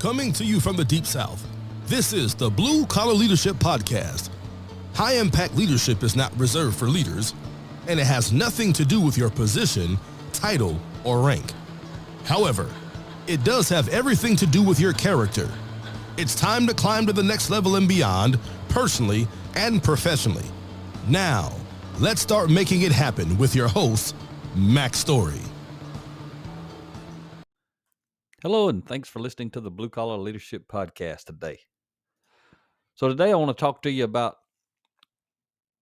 Coming to you from the Deep South, this is the Blue Collar Leadership Podcast. High impact leadership is not reserved for leaders, and it has nothing to do with your position, title, or rank. However, it does have everything to do with your character. It's time to climb to the next level and beyond, personally and professionally. Now, let's start making it happen with your host, Mac Story. Hello, and thanks for listening to the Blue Collar Leadership Podcast today. So today I want to talk to you about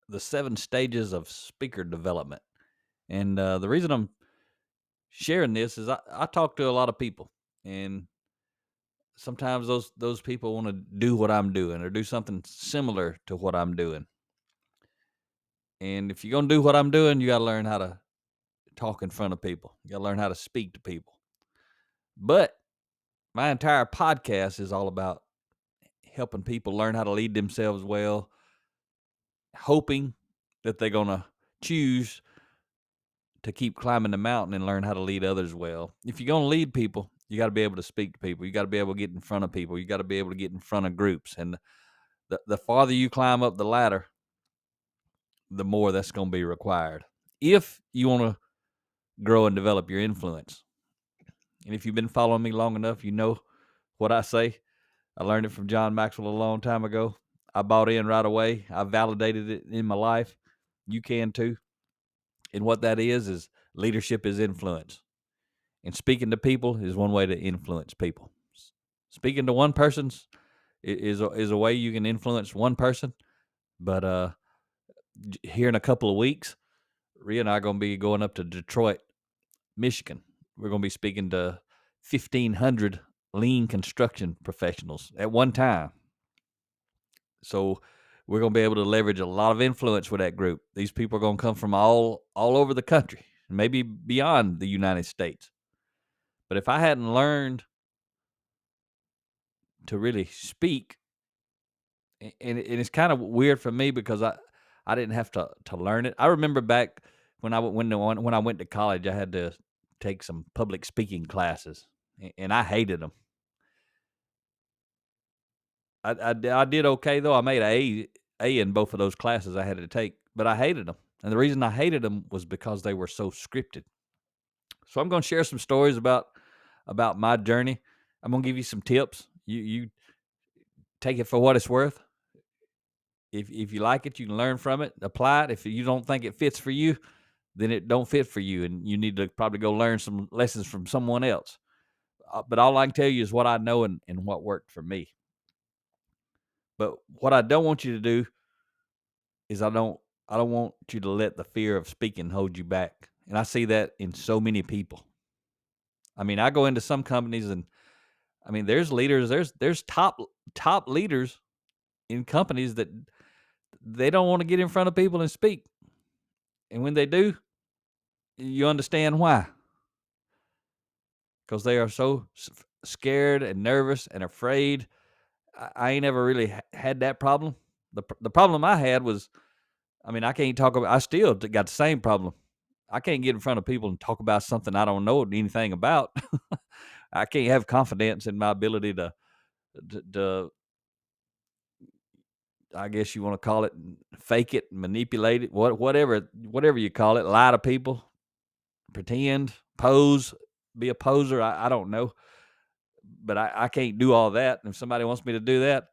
the 7 stages of speaker development. And the reason I'm sharing this is I talk to a lot of people, and sometimes those people want to do what I'm doing or do something similar to what I'm doing. And if you're going to do what I'm doing, you got to learn how to talk in front of people. You got to learn how to speak to people. But my entire podcast is all about helping people learn how to lead themselves well, hoping that they're going to choose to keep climbing the mountain and learn how to lead others well. If you're going to lead people, you got to be able to speak to people. You got to be able to get in front of people. You got to be able to get in front of groups. And the farther you climb up the ladder, the more that's going to be required if you want to grow and develop your influence. And if you've been following me long enough, you know what I say. I learned it from John Maxwell a long time ago. I bought in right away. I validated it in my life. You can too. And what that is leadership is influence. And speaking to people is one way to influence people. Speaking to one person is a way you can influence one person. But here in a couple of weeks, Rhea and I are going to be going up to Detroit, Michigan. We're going to be speaking to 1,500 lean construction professionals at one time. So we're going to be able to leverage a lot of influence with that group. These people are going to come from all over the country, maybe beyond the United States. But if I hadn't learned to really speak, and it's kind of weird for me because I didn't have to learn it. I remember back when I went to college, I had to take some public speaking classes, and I hated them. I did okay though. I made A in both of those classes I had to take, but I hated them. And the reason I hated them was because they were so scripted. So I'm going to share some stories about my journey. I'm going to give you some tips. You take it for what it's worth. If you like it, you can learn from it, apply it. If you don't think it fits for you, then it don't fit for you, and you need to probably go learn some lessons from someone else. But all I can tell you is what I know and what worked for me. But what I don't want you to do is I don't want you to let the fear of speaking hold you back. And I see that in so many people. I mean, I go into some companies and I mean, there's leaders, there's top leaders in companies that they don't want to get in front of people and speak. And when they do, you understand why. Because they are so scared and nervous and afraid. I ain't ever really had that problem. The problem I had was, I mean, I still got the same problem. I can't get in front of people and talk about something I don't know anything about. I can't have confidence in my ability to I guess you want to call it, fake it, manipulate it, whatever you call it, lie to people, pretend, pose, be a poser. I don't know. But I can't do all that. And if somebody wants me to do that,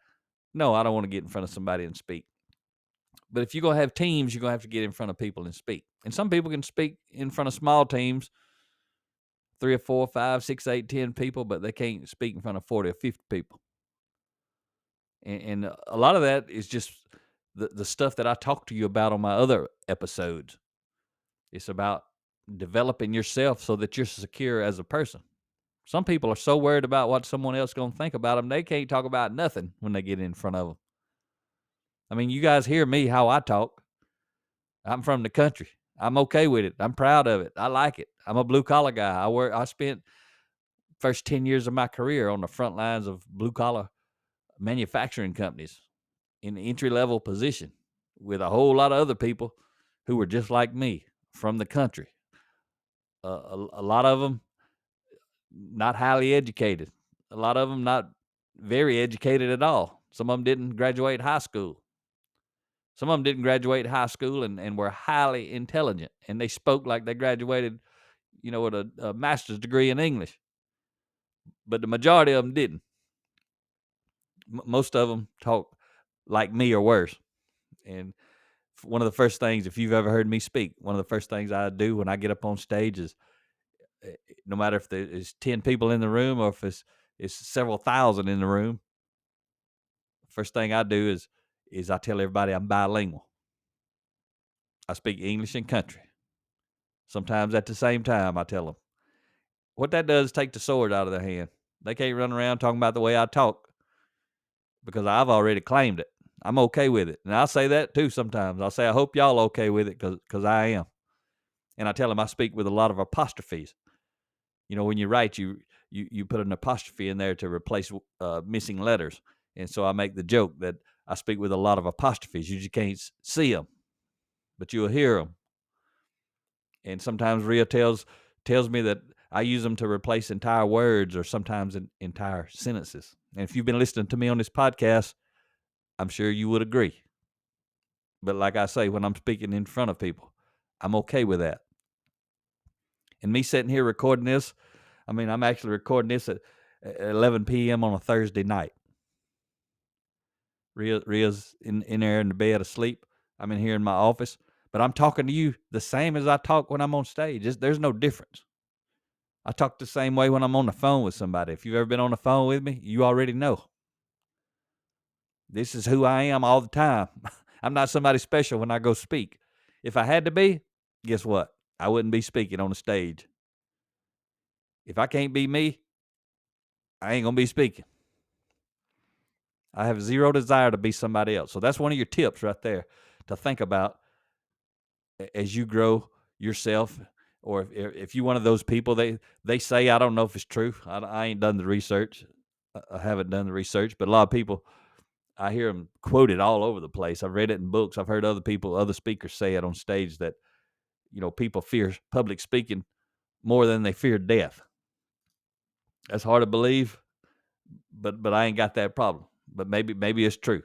no, I don't want to get in front of somebody and speak. But if you're going to have teams, you're going to have to get in front of people and speak. And some people can speak in front of small teams, 3 or 4, 5, 6, 8, 10 people, but they can't speak in front of 40 or 50 people. And a lot of that is just the stuff that I talked to you about on my other episodes. It's about developing yourself so that you're secure as a person. Some people are so worried about what someone else is going to think about them, they can't talk about nothing when they get in front of them. I mean, you guys hear me, how I talk. I'm from the country. I'm okay with it. I'm proud of it. I like it. I'm a blue-collar guy. I spent first 10 years of my career on the front lines of blue-collar manufacturing companies in an entry-level position with a whole lot of other people who were just like me from the country. A lot of them not highly educated. A lot of them not very educated at all. Some of them didn't graduate high school. Some of them didn't graduate high school and were highly intelligent, and they spoke like they graduated, with a master's degree in English. But the majority of them didn't. Most of them talk like me or worse. And one of the first things, if you've ever heard me speak, one of the first things I do when I get up on stage is, no matter if there's 10 people in the room or if it's several thousand in the room, first thing I do is I tell everybody I'm bilingual. I speak English and country. Sometimes at the same time, I tell them. What that does is take the sword out of their hand. They can't run around talking about the way I talk because I've already claimed it. I'm okay with it. And I'll say that too sometimes. I'll say, I hope y'all okay with it because I am. And I tell them I speak with a lot of apostrophes. When you write, you put an apostrophe in there to replace missing letters. And so I make the joke that I speak with a lot of apostrophes. You just can't see them, but you'll hear them. And sometimes Rhea tells me that I use them to replace entire words or sometimes entire sentences. And if you've been listening to me on this podcast, I'm sure you would agree. But like I say, when I'm speaking in front of people, I'm okay with that. And me sitting here recording this, I'm actually recording this at 11 p.m. on a Thursday night. Rhea's in there in the bed asleep. I'm in here in my office. But I'm talking to you the same as I talk when I'm on stage. There's no difference. I talk the same way when I'm on the phone with somebody. If you've ever been on the phone with me, you already know. This is who I am all the time. I'm not somebody special when I go speak. If I had to be, guess what? I wouldn't be speaking on the stage. If I can't be me, I ain't going to be speaking. I have zero desire to be somebody else. So that's one of your tips right there to think about as you grow yourself. Or if you're one of those people, they say, I don't know if it's true. I ain't done the research. I haven't done the research, but a lot of people, I hear them quoted all over the place. I've read it in books. I've heard other speakers say it on stage that, people fear public speaking more than they fear death. That's hard to believe, but I ain't got that problem. But maybe it's true.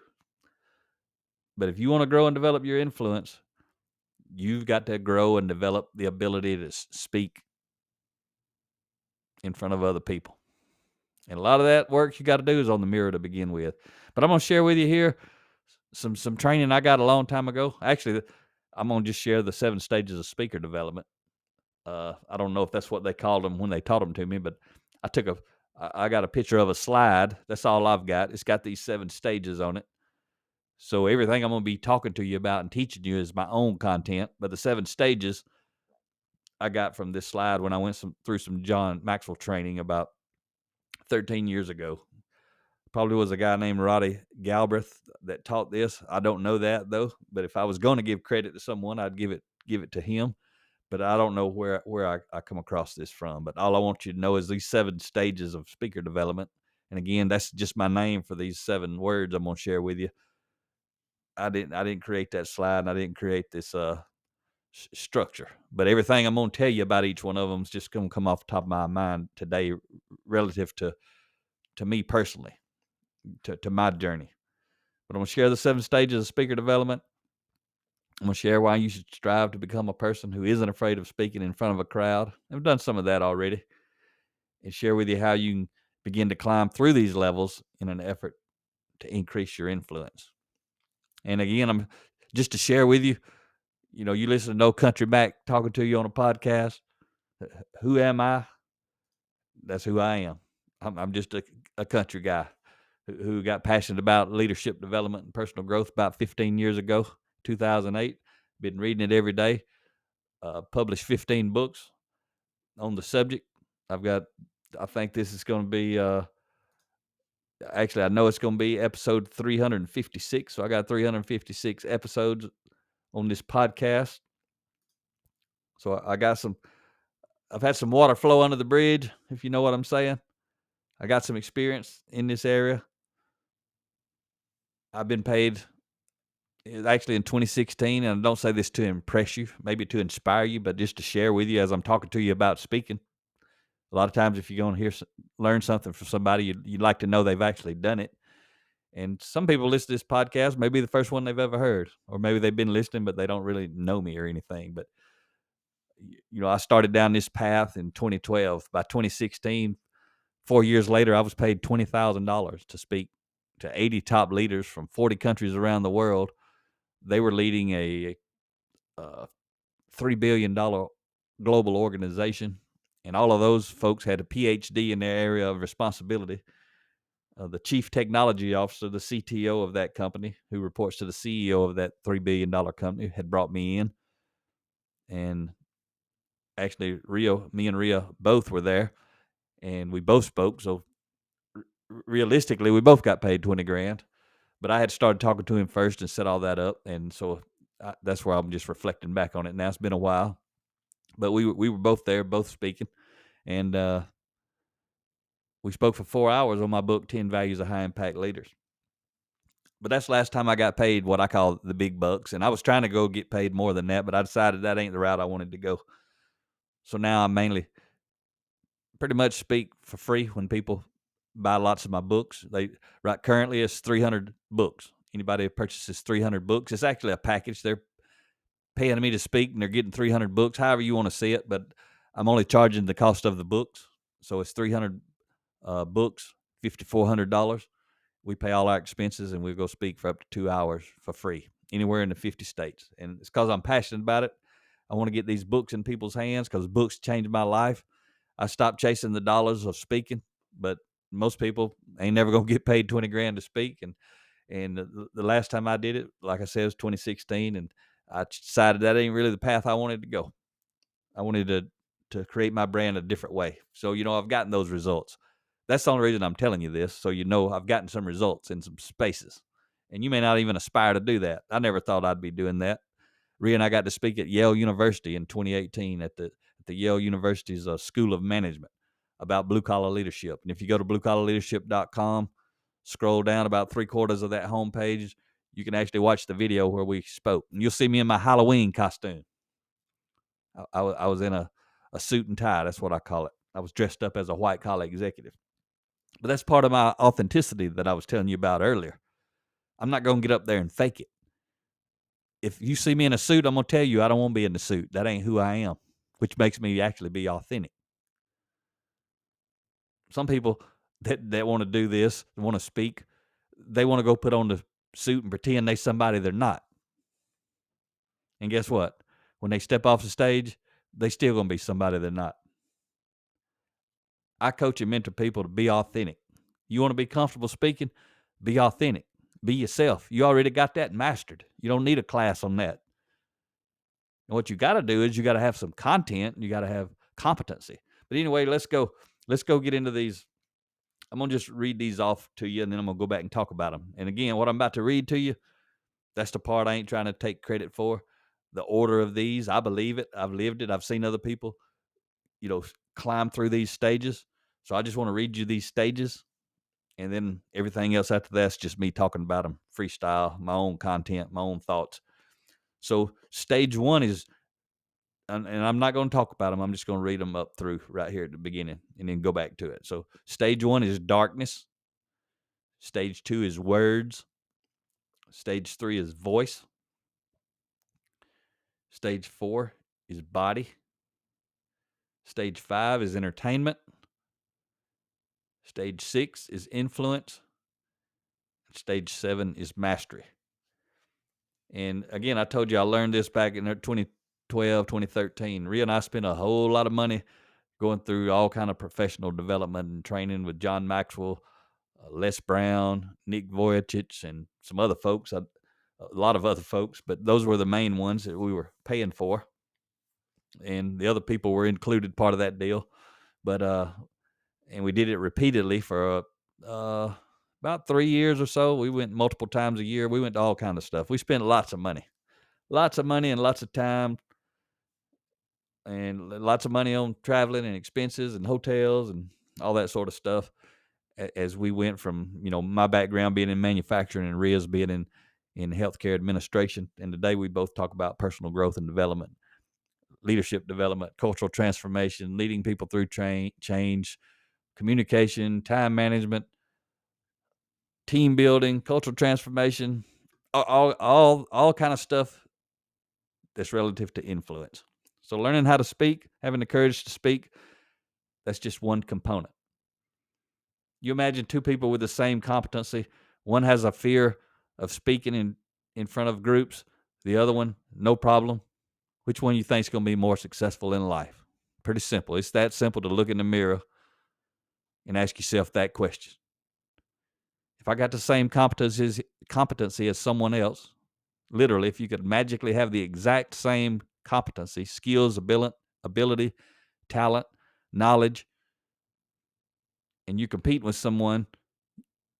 But if you want to grow and develop your influence, you've got to grow and develop the ability to speak in front of other people. And a lot of that work you got to do is on the mirror to begin with. But I'm going to share with you here some training I got a long time ago. Actually, I'm going to just share the 7 stages of speaker development. I don't know if that's what they called them when they taught them to me, but I got a picture of a slide. That's all I've got. It's got these 7 stages on it. So everything I'm going to be talking to you about and teaching you is my own content. But the 7 stages I got from this slide when I went through some John Maxwell training about 13 years ago. Probably was a guy named Roddy Galbraith that taught this. I don't know that though. But if I was going to give credit to someone, I'd give it to him. But I don't know where I come across this from. But all I want you to know is these 7 stages of speaker development. And again, that's just my name for these 7 words I'm going to share with you. I didn't create that slide, and I didn't create this structure. But everything I'm going to tell you about each one of them is just going to come off the top of my mind today, relative to me personally, to my journey. But I'm going to share the 7 stages of speaker development. I'm going to share why you should strive to become a person who isn't afraid of speaking in front of a crowd. I've done some of that already. And share with you how you can begin to climb through these levels in an effort to increase your influence. And again, I'm just to share with you, you listen to No Country Mac talking to you on a podcast. Who am I? That's who I am. I'm just a country guy who got passionate about leadership development and personal growth about 15 years ago, 2008. Been reading it every day. Published 15 books on the subject. I think this is going to be, actually, I know it's going to be episode 356. So I got 356 episodes on this podcast. So I've had some water flow under the bridge, if you know what I'm saying. I got some experience in this area. I've been paid actually in 2016, and I don't say this to impress you, maybe to inspire you, but just to share with you as I'm talking to you about speaking. A lot of times, if you're going to learn something from somebody, you'd like to know they've actually done it. And some people listen to this podcast, maybe the first one they've ever heard, or maybe they've been listening, but they don't really know me or anything. But, I started down this path in 2012. By 2016, 4 years later, I was paid $20,000 to speak to 80 top leaders from 40 countries around the world. They were leading a $3 billion global organization, and all of those folks had a PhD in their area of responsibility. The chief technology officer, the CTO of that company, who reports to the CEO of that $3 billion company, had brought me in. And actually, me and Ria both were there, and we both spoke. So realistically, we both got paid $20,000. But I had started talking to him first and set all that up, and so that's where I'm just reflecting back on it now. It's been a while, but we were both there, both speaking, and we spoke for 4 hours on my book, 10 Values of High Impact Leaders. But that's the last time I got paid what I call the big bucks, and I was trying to go get paid more than that, but I decided that ain't the route I wanted to go. So now I mainly pretty much speak for free when people buy lots of my books. Currently it's 300 books. Anybody who purchases 300 books, it's actually a package. They're paying me to speak, and they're getting 300 books, however you want to see it, but I'm only charging the cost of the books. So it's 300 books, $5,400. We pay all our expenses, and we'll go speak for up to 2 hours for free anywhere in the 50 states. And it's because I'm passionate about it. I want to get these books in people's hands because books changed my life. I stopped chasing the dollars of speaking, but most people ain't never going to get paid $20,000 to speak. And the last time I did it, like I said, was 2016, and I decided that ain't really the path I wanted to go. I wanted to create my brand a different way. So, I've gotten those results. That's the only reason I'm telling you this. So, I've gotten some results in some spaces, and you may not even aspire to do that. I never thought I'd be doing that. Rhea and I got to speak at Yale University in 2018 at the Yale University's School of Management about blue-collar leadership. And if you go to bluecollarleadership.com, scroll down about 3/4 of that homepage, you can actually watch the video where we spoke. And you'll see me in my Halloween costume. I was in a suit and tie. That's what I call it. I was dressed up as a white-collar executive. But that's part of my authenticity that I was telling you about earlier. I'm not going to get up there and fake it. If you see me in a suit, I'm going to tell you I don't want to be in the suit. That ain't who I am, which makes me actually be authentic. Some people that want to do this, want to speak, they want to go put on the suit and pretend they somebody they're not. And guess what? When they step off the stage, they still going to be somebody they're not. I coach and mentor people to be authentic. You want to be comfortable speaking? Be authentic. Be yourself. You already got that mastered. You don't need a class on that. And what you got to do is you got to have some content, and you got to have competency. But anyway, let's go get into these. I'm going to just read these off to you, and then I'm going to go back and talk about them. And again, what I'm about to read to you, that's the part I ain't trying to take credit for. The order of these, I believe it. I've lived it. I've seen other people, climb through these stages. So I just want to read you these stages, and then everything else after that's just me talking about them, freestyle, my own content, my own thoughts. So stage 1 is, and I'm not going to talk about them. I'm just going to read them up through right here at the beginning and then go back to it. So stage 1 is darkness. Stage 2 is words. Stage 3 is voice. Stage 4 is body. Stage 5 is entertainment. Stage 6 is influence. Stage 7 is mastery. And again, I told you I learned this back in 2012, 2013. Rhea and I spent a whole lot of money going through all kind of professional development and training with John Maxwell, Les Brown, Nick Vujicic, and some other folks, a lot of other folks, but those were the main ones that we were paying for. And the other people were included part of that deal. But, and we did it repeatedly for about 3 years or so. We went multiple times a year. We went to all kind of stuff. We spent lots of money and lots of time and lots of money on traveling and expenses and hotels and all that sort of stuff as we went from, my background being in manufacturing and Rhea's being in healthcare administration. And today we both talk about personal growth and development, leadership development, cultural transformation, leading people through change, communication, time management, team building, cultural transformation, all kind of stuff that's relative to influence. So learning how to speak, having the courage to speak, that's just one component. You imagine two people with the same competency. One has a fear of speaking in front of groups. The other one, no problem. Which one you think is going to be more successful in life? Pretty simple. It's that simple to look in the mirror and ask yourself that question. If I got the same competency as someone else, literally, if you could magically have the exact same competency, skills, ability, talent, knowledge, and you compete with someone,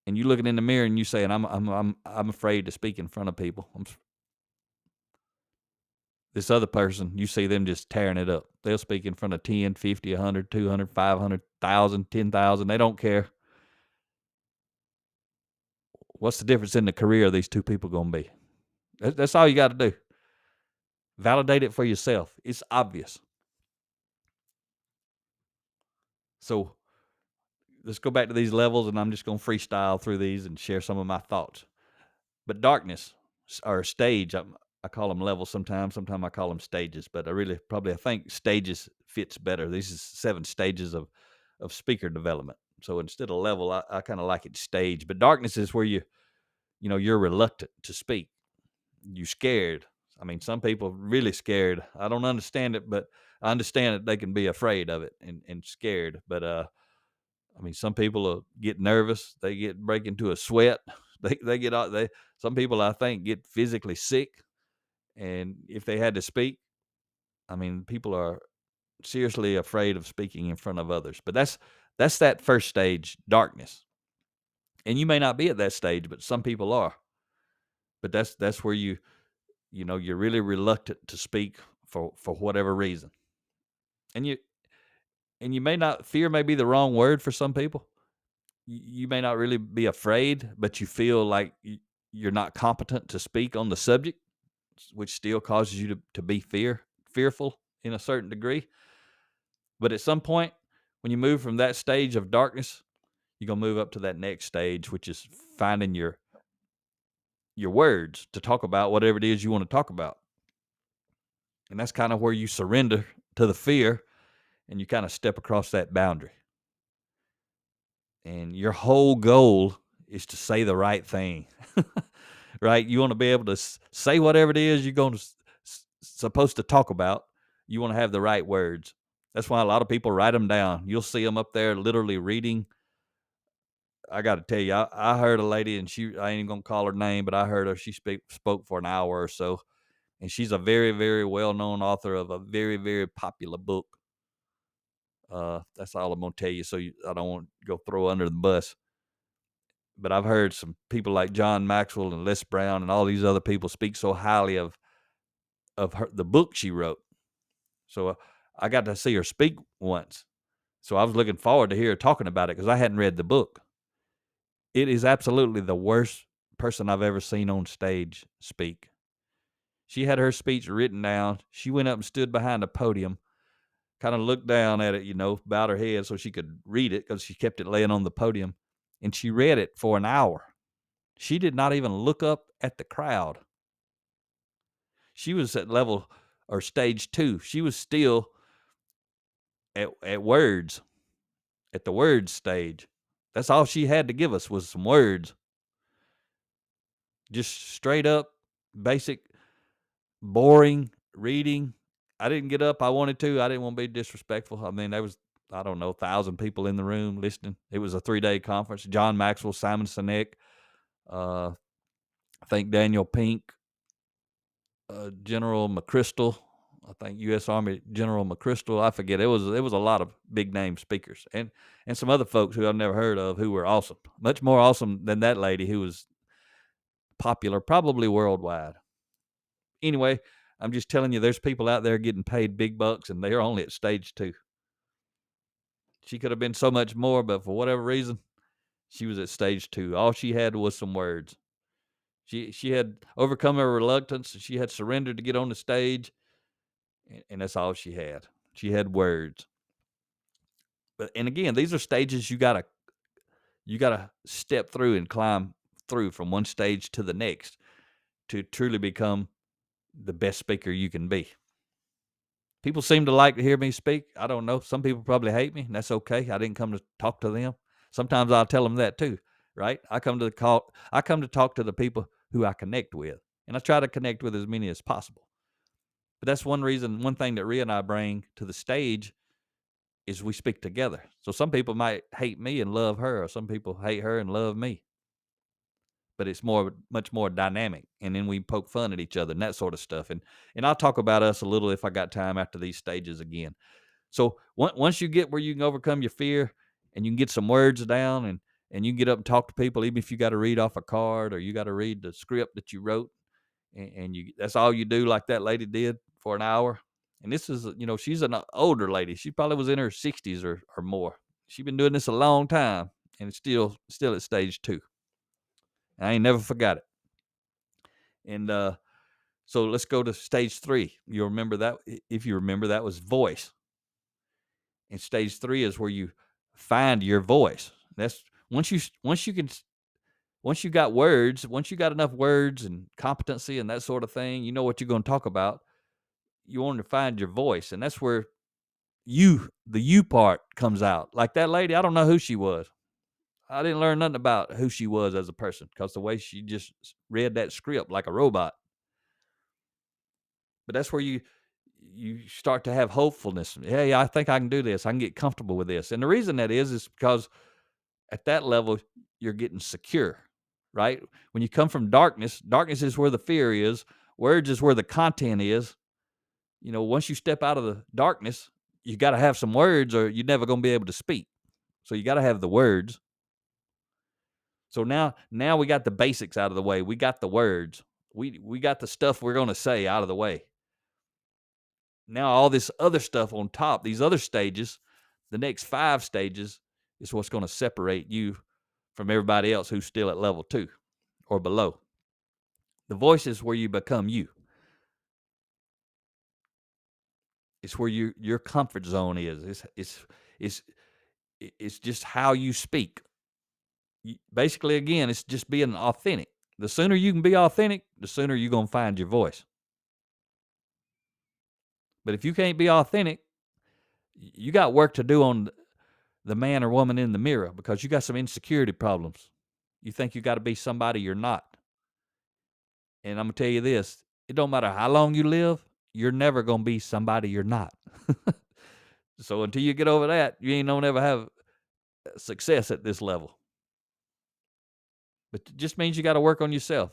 and you looking in the mirror and you saying, "I'm afraid to speak in front of people." This other person, you see them just tearing it up. They'll speak in front of 10, 50, 100, 200, 500, 1,000, 10,000. They don't care. What's the difference in the career of these two people going to be? That's all you got to do. Validate it for yourself. It's obvious. So let's go back to these levels, and I'm just going to freestyle through these and share some of my thoughts. But darkness, or stage, I call them levels sometimes. Sometimes I call them stages, but I think stages fits better. These is 7 stages of speaker development. So instead of level, I kind of like it stage. But darkness is where you're reluctant to speak. You're scared. I mean, some people really scared. I don't understand it, but I understand that they can be afraid of it and scared. But I mean, some people get nervous. They break into a sweat. Some people, I think, get physically sick. And if they had to speak, I mean, people are seriously afraid of speaking in front of others. But that's that first stage, darkness. And you may not be at that stage, but some people are. But that's where you're really reluctant to speak for whatever reason. And you may not, fear may be the wrong word for some people. You may not really be afraid, but you feel like you're not competent to speak on the subject, which still causes you to be fearful in a certain degree. But at some point, when you move from that stage of darkness, you're going to move up to that next stage, which is finding your words to talk about whatever it is you want to talk about. And that's kind of where you surrender to the fear and you kind of step across that boundary. And your whole goal is to say the right thing, right? You want to be able to say whatever it is you're going to supposed to talk about. You want to have the right words. That's why a lot of people write them down. You'll see them up there literally reading. I got to tell you, I heard a lady, and I ain't even going to call her name, but I heard her. She spoke for an hour or so, and she's a very, very well-known author of a very, very popular book. That's all I'm going to tell you, so I don't want to go throw under the bus. But I've heard some people like John Maxwell and Les Brown and all these other people speak so highly of the book she wrote. So I got to see her speak once. So I was looking forward to hear her talking about it because I hadn't read the book. It is absolutely the worst person I've ever seen on stage speak. She had her speech written down. She went up and stood behind a podium, kind of looked down at it, bowed her head so she could read it because she kept it laying on the podium. And she read it for an hour. She did not even look up at the crowd. She was at level or stage 2. She was still at words, at the words stage. That's all she had to give us was some words. Just straight up, basic, boring reading. I didn't get up. I wanted to. I didn't want to be disrespectful. I mean, there was, 1,000 people in the room listening. It was a 3-day conference. John Maxwell, Simon Sinek, I think Daniel Pink, General McChrystal, I think U.S. Army General McChrystal. I forget. It was a lot of big name speakers and some other folks who I've never heard of who were awesome, much more awesome than that lady who was popular, probably worldwide. Anyway, I'm just telling you, there's people out there getting paid big bucks, and they're only at stage 2. She could have been so much more, but for whatever reason, she was at stage 2. All she had was some words. She had overcome her reluctance. She had surrendered to get on the stage, and that's all she had. She had words. And again, these are stages you gotta step through and climb through from one stage to the next to truly become the best speaker you can be. People seem to like to hear me speak. I don't know. Some people probably hate me, and that's okay. I didn't come to talk to them. Sometimes I'll tell them that too, right? I come to talk to the people who I connect with, and I try to connect with as many as possible. But that's one thing that Rhea and I bring to the stage is we speak together. So some people might hate me and love her, or some people hate her and love me. But it's much more dynamic. And then we poke fun at each other and that sort of stuff. And I'll talk about us a little if I got time after these stages again. So once you get where you can overcome your fear and you can get some words down and you can get up and talk to people, even if you got to read off a card or you got to read the script that you wrote, and that's all you do, like that lady did for an hour. And this is, she's an older lady. She probably was in her 60s or more. She's been doing this a long time, and it's still at stage 2. I ain't never forgot it. And so let's go to stage 3. You remember that? If you remember, that was voice. And stage 3 is where you find your voice. That's once you got words, once you got enough words and competency and that sort of thing, you know what you're going to talk about. You want to find your voice, and that's where the you part comes out. Like that lady, I don't know who she was. I didn't learn nothing about who she was as a person because the way she just read that script like a robot. But that's where you start to have hopefulness. Hey, I think I can do this. I can get comfortable with this. And the reason that is because at that level, you're getting secure, right? When you come from darkness is where the fear is. Words is where the content is. Once you step out of the darkness, you got to have some words or you're never going to be able to speak. So you got to have the words. So now we got the basics out of the way. We got the words. We got the stuff we're going to say out of the way. Now all this other stuff on top, these other stages, the next 5 stages is what's going to separate you from everybody else who's still at level 2 or below. The voice is where you become you. It's where your comfort zone is. It's just how you speak. Basically, again, it's just being authentic. The sooner you can be authentic, the sooner you're going to find your voice. But if you can't be authentic, you got work to do on the man or woman in the mirror because you got some insecurity problems. You think you got to be somebody you're not. And I'm going to tell you this, it don't matter how long you live, you're never going to be somebody you're not. So until you get over that, you ain't going to ever have success at this level. But it just means you got to work on yourself.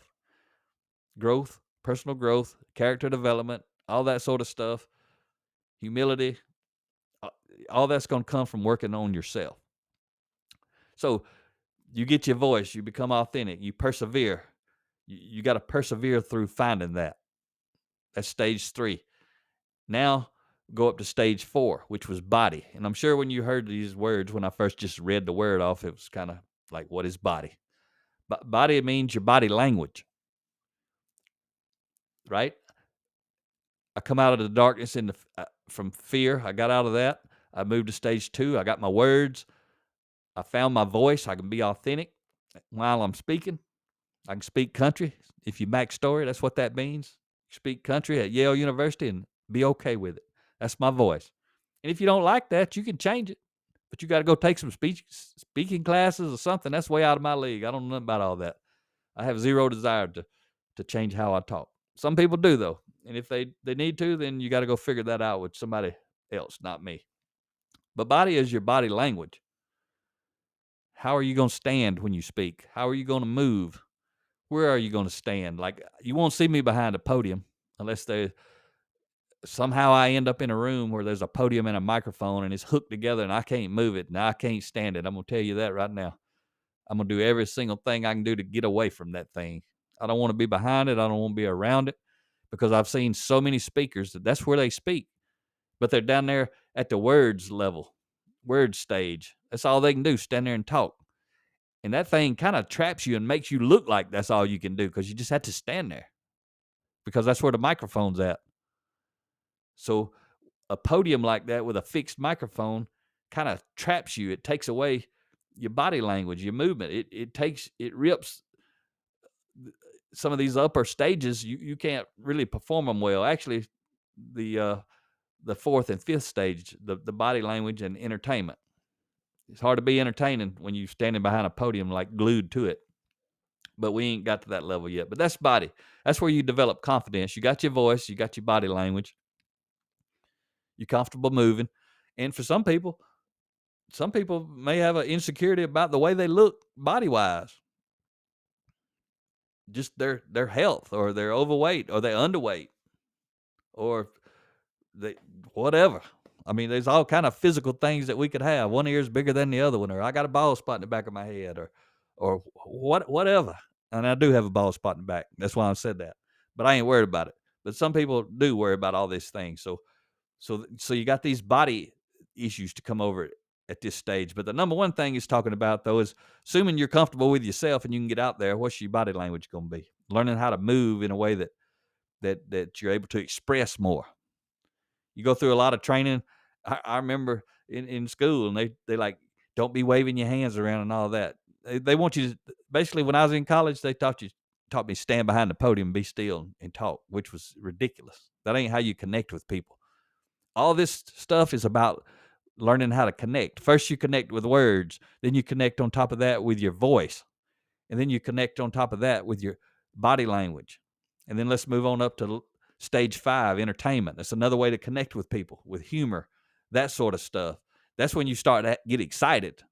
Growth, personal growth, character development, all that sort of stuff, humility, all that's going to come from working on yourself. So you get your voice, you become authentic, you persevere. You got to persevere through finding that. That's stage 3. Now go up to stage 4, which was body. And I'm sure when you heard these words, when I first just read the word off, it was kind of like, what is body? Body means your body language, right? I come out of the darkness from fear. I got out of that. I moved to stage 2. I got my words. I found my voice. I can be authentic while I'm speaking. I can speak country. If you backstory, that's what that means. Speak country at Yale University and be okay with it. That's my voice. And if you don't like that, you can change it. But you got to go take some speaking classes or something. That's way out of my league. I don't know about all that. I have zero desire to change how I talk. Some people do, though. And if they need to, then you got to go figure that out with somebody else, not me. But body is your body language. How are you going to stand when you speak? How are you going to move? Where are you going to stand? Like, you won't see me behind a podium unless somehow I end up in a room where there's a podium and a microphone and it's hooked together and I can't move it. Now I can't stand it. I'm going to tell you that right now. I'm going to do every single thing I can do to get away from that thing. I don't want to be behind it. I don't want to be around it because I've seen so many speakers that's where they speak, but they're down there at the words level, word stage. That's all they can do, stand there and talk. And that thing kind of traps you and makes you look like that's all you can do because you just have to stand there because that's where the microphone's at. So a podium like that with a fixed microphone kind of traps you. It takes away your body language, your movement. It rips some of these upper stages. You can't really perform them well. Actually, the fourth and fifth stage, the body language and entertainment. It's hard to be entertaining when you're standing behind a podium like glued to it. But we ain't got to that level yet. But that's body. That's where you develop confidence. You got your voice, you got your body language, you're comfortable moving. And for some people may have an insecurity about the way they look body wise. Just their health, or they're overweight, or they're underweight, or they whatever. I mean, there's all kind of physical things that we could have. One ear is bigger than the other one, or I got a bald spot in the back of my head, or whatever. And I do have a bald spot in the back. That's why I said that. But I ain't worried about it. But some people do worry about all these things. So you got these body issues to come over at this stage. But the number one thing he's talking about, though, is assuming you're comfortable with yourself and you can get out there, what's your body language going to be? Learning how to move in a way that you're able to express more. You go through a lot of training. I remember in school, and they like, don't be waving your hands around and all that. They want you to, basically, when I was in college, they taught me stand behind the podium, be still, and talk, which was ridiculous. That ain't how you connect with people. All this stuff is about learning how to connect. First, you connect with words. Then you connect on top of that with your voice. And then you connect on top of that with your body language. And then let's move on up to stage 5, entertainment. That's another way to connect with people, with humor, that sort of stuff. That's when you start to get excited.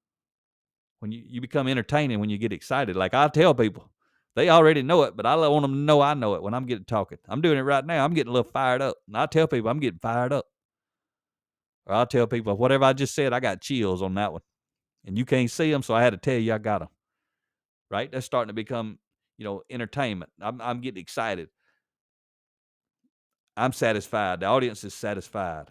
When you become entertaining, when you get excited. Like I tell people, they already know it, but I want them to know I know it when I'm getting talking. I'm doing it right now. I'm getting a little fired up. And I tell people I'm getting fired up. Or I'll tell people, whatever I just said, I got chills on that one. And you can't see them, so I had to tell you I got them. Right? That's starting to become, entertainment. I'm getting excited. I'm satisfied. The audience is satisfied.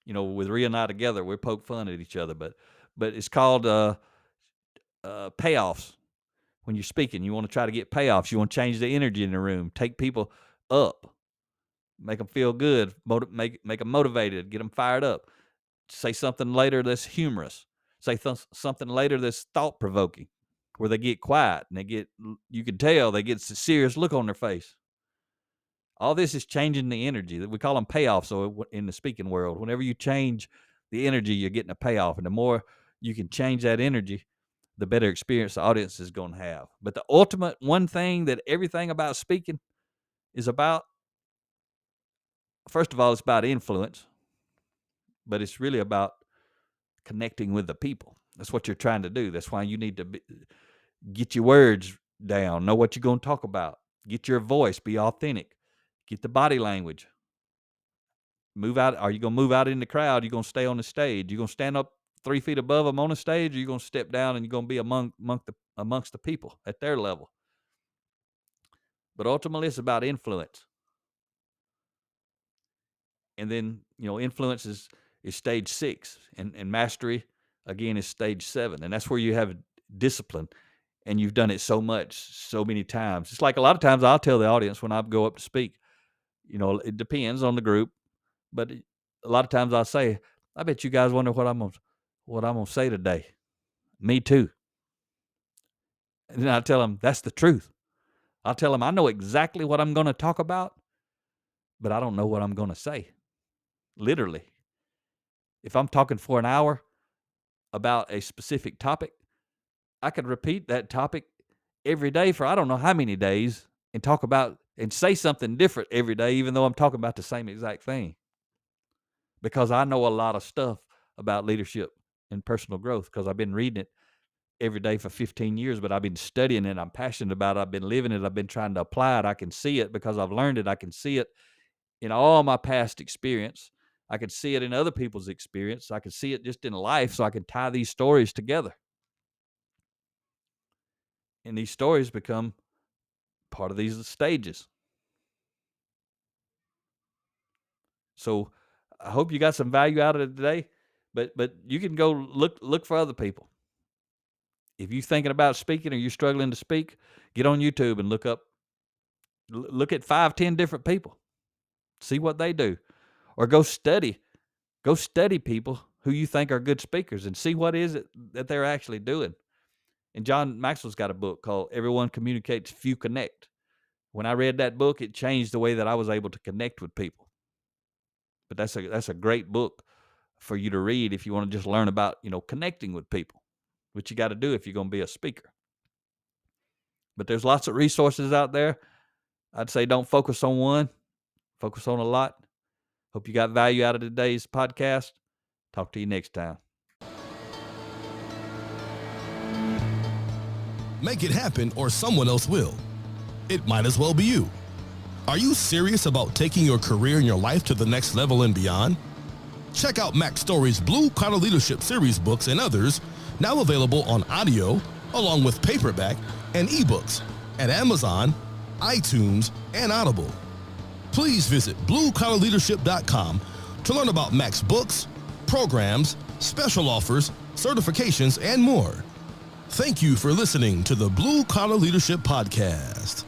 With Rhea and I together, we poke fun at each other, but it's called payoffs. When you're speaking, you want to try to get payoffs. You want to change the energy in the room, take people up, make them feel good, make them motivated, get them fired up. Say something later that's humorous. Say something later that's thought-provoking, where they get quiet and you can tell they get a serious look on their face. All this is changing the energy. We call them payoffs. So in the speaking world, whenever you change the energy, you're getting a payoff. And the more you can change that energy, the better experience the audience is going to have. But the ultimate one thing that everything about speaking is about, first of all, it's about influence, but it's really about connecting with the people. That's what you're trying to do. That's why you need to get your words down, know what you're going to talk about, get your voice, be authentic, get the body language. Move out. Are you going to move out in the crowd? You're going to stay on the stage. You're going to stand up 3 feet above them on the stage, or you're going to step down and you're going to be amongst the people at their level. But ultimately, it's about influence. And then, influence is stage 6, and mastery, again, is stage 7. And that's where you have discipline, and you've done it so many times. It's like a lot of times I'll tell the audience when I go up to speak, it depends on the group, but a lot of times I'll say, I bet you guys wonder what I'm going to say today. Me too. And then I tell them, that's the truth. I'll tell them, I know exactly what I'm going to talk about, but I don't know what I'm going to say. Literally. If I'm talking for an hour about a specific topic, I could repeat that topic every day for I don't know how many days and talk about and say something different every day, even though I'm talking about the same exact thing. Because I know a lot of stuff about leadership and personal growth because I've been reading it every day for 15 years, but I've been studying it. I'm passionate about it. I've been living it. I've been trying to apply it. I can see it because I've learned it. I can see it in all my past experience. I can see it in other people's experience. I can see it just in life, so I can tie these stories together. And these stories become part of these stages. So I hope you got some value out of it today, but you can go look for other people. If you're thinking about speaking or you're struggling to speak, get on YouTube and look up Look at 5, 10 different people. See what they do. Or go study people who you think are good speakers and see what is it that they're actually doing. And John Maxwell's got a book called Everyone Communicates, Few Connect. When I read that book, it changed the way that I was able to connect with people. But that's a great book for you to read if you want to just learn about, connecting with people, which you got to do if you're going to be a speaker. But there's lots of resources out there. I'd say don't focus on one, focus on a lot. Hope you got value out of today's podcast. Talk to you next time. Make it happen or someone else will. It might as well be you. Are you serious about taking your career and your life to the next level and beyond? Check out Mac Story's Blue Collar Leadership series books and others, now available on audio, along with paperback and ebooks at Amazon, iTunes, and Audible. Please visit bluecollarleadership.com to learn about Mac's books, programs, special offers, certifications, and more. Thank you for listening to the Blue Collar Leadership Podcast.